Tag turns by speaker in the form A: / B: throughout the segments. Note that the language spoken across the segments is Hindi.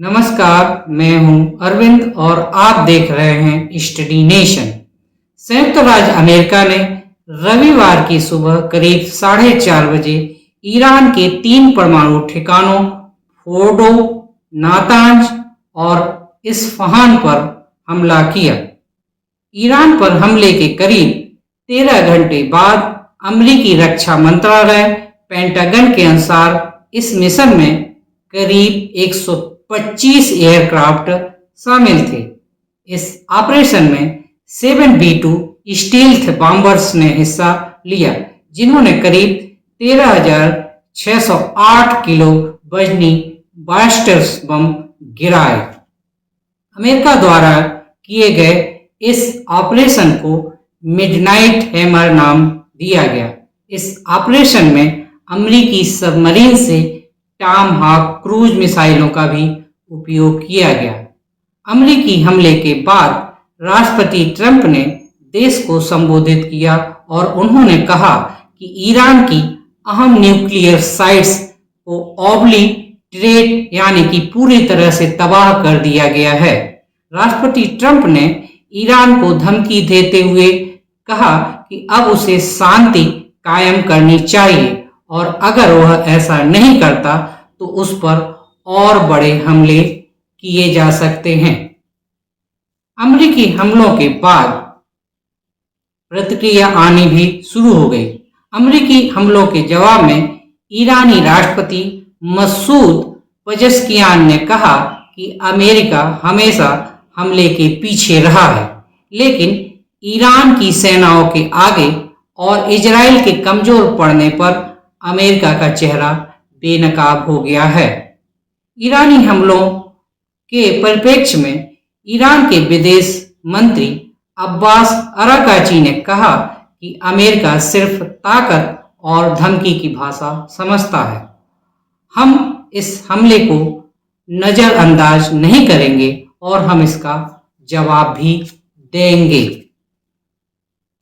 A: नमस्कार, मैं हूं अरविंद और आप देख रहे हैं स्टडी नेशन। संयुक्त राज्य अमेरिका ने रविवार की सुबह करीब 4:30 बजे ईरान के 3 परमाणु ठिकानों फोर्डो, नातांज और इस्फहान पर हमला किया। ईरान पर हमले के करीब 13 घंटे बाद अमेरिकी रक्षा मंत्रालय पेंटागन के अनुसार इस मिशन में करीब 125 एयरक्राफ्ट शामिल थे। इस ऑपरेशन में 7B2 स्टील्थ बॉम्बर्स ने हिस्सा लिया, जिन्होंने करीब 13,608 किलो वजनी बास्टर्स बम गिराए। अमेरिका द्वारा किए गए इस ऑपरेशन को मिडनाइट हैमर नाम दिया गया। इस ऑपरेशन में अमेरिकी सबमरीन से टॉमहॉक क्रूज मिसाइलों का भी उपयोग किया गया। अमेरिकी हमले के बाद राष्ट्रपति ट्रंप ने देश को संबोधित किया और उन्होंने कहा कि ईरान की अहम न्यूक्लियर साइट्स को ऑब्लिटरेट यानी कि पूरी तरह से तबाह कर दिया गया है। राष्ट्रपति ट्रंप ने ईरान को धमकी देते हुए कहा कि अब उसे शांति कायम करनी चाहिए और अगर वह ऐसा नहीं करता तो उस पर और बड़े हमले किए जा सकते हैं। अमेरिकी हमलों के बाद प्रतिक्रिया आनी भी शुरू हो गई। अमेरिकी हमलों के जवाब में ईरानी राष्ट्रपति मसूद पजेश्कियान ने कहा कि अमेरिका हमेशा हमले के पीछे रहा है, लेकिन ईरान की सेनाओं के आगे और इजराइल के कमजोर पड़ने पर अमेरिका का चेहरा बेनकाब हो गया है। ईरानी हमलों के परिप्रेक्ष्य में ईरान के विदेश मंत्री अब्बास अराकाची ने कहा कि अमेरिका सिर्फ ताकत और धमकी की भाषा समझता है। हम इस हमले को नजरअंदाज नहीं करेंगे और हम इसका जवाब भी देंगे।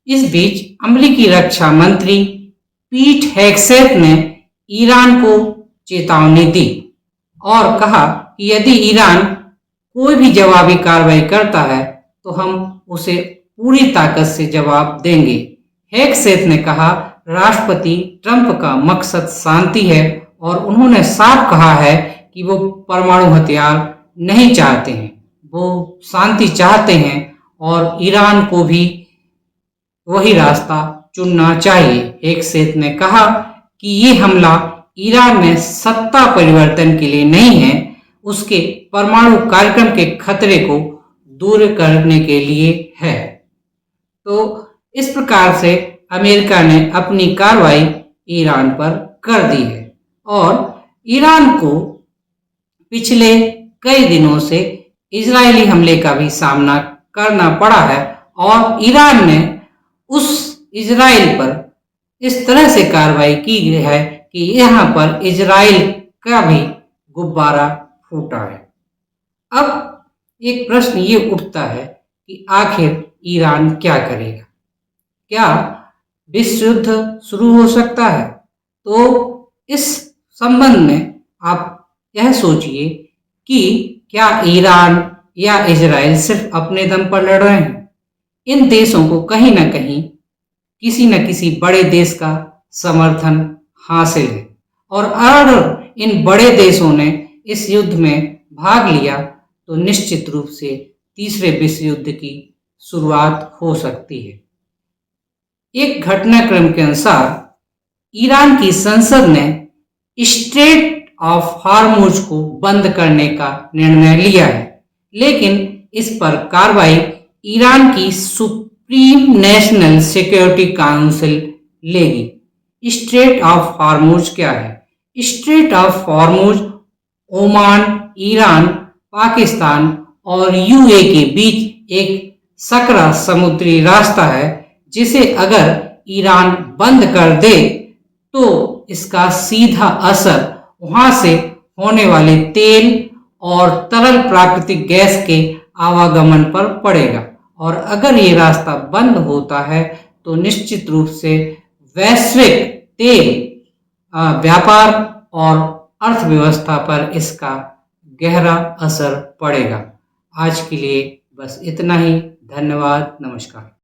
A: इस बीच अमेरिकी रक्षा मंत्री पीट हेगसेथ ने ईरान को चेतावनी दी और कहा कि यदि ईरान कोई भी जवाबी कार्रवाई करता है तो हम उसे पूरी ताकत से जवाब देंगे। हेगसेथ ने कहा, राष्ट्रपति ट्रंप का मकसद शांति है और उन्होंने साफ कहा है कि वो परमाणु हथियार नहीं चाहते हैं, वो शांति चाहते हैं और ईरान को भी वही रास्ता चुनना चाहिए। हेगसेथ ने कहा कि ये हमला ईरान में सत्ता परिवर्तन के लिए नहीं है, उसके परमाणु कार्यक्रम के खतरे को दूर करने के लिए है। तो इस प्रकार से अमेरिका ने अपनी कार्रवाई ईरान पर कर दी है और ईरान को पिछले कई दिनों से इजरायली हमले का भी सामना करना पड़ा है और ईरान ने उस इजराइल पर इस तरह से कार्रवाई की है कि यहाँ पर इजराइल का भी गुब्बारा फूटा है। अब एक प्रश्न ये उठता है कि आखिर ईरान क्या करेगा? क्या विश्व युद्ध शुरू हो सकता है? तो इस संबंध में आप यह सोचिए कि क्या ईरान या इजराइल सिर्फ अपने दम पर लड़ रहे हैं? इन देशों को कहीं ना कहीं किसी न किसी बड़े देश का समर्थन हासिल है और अगर इन बड़े देशों ने इस युद्ध में भाग लिया तो निश्चित रूप से तीसरे विश्व युद्ध की शुरुआत हो सकती है। एक घटनाक्रम के अनुसार ईरान की संसद ने स्ट्रेट ऑफ हार्मुज को बंद करने का निर्णय लिया है, लेकिन इस पर कार्रवाई ईरान की सुप्रीम नेशनल सिक्योरिटी काउंसिल लेगी। स्ट्रेट ऑफ हार्मुज क्या है? Straight of Hormuz Oman, Iran, Pakistan और यूए के बीच एक सकरा समुद्री रास्ता है, जिसे अगर ईरान बंद कर दे तो इसका सीधा असर वहां से होने वाले तेल और तरल प्राकृतिक गैस के आवागमन पर पड़ेगा और अगर ये रास्ता बंद होता है तो निश्चित रूप से वैश्विक तेल व्यापार और अर्थव्यवस्था पर इसका गहरा असर पड़ेगा। आज के लिए बस इतना ही। धन्यवाद। नमस्कार।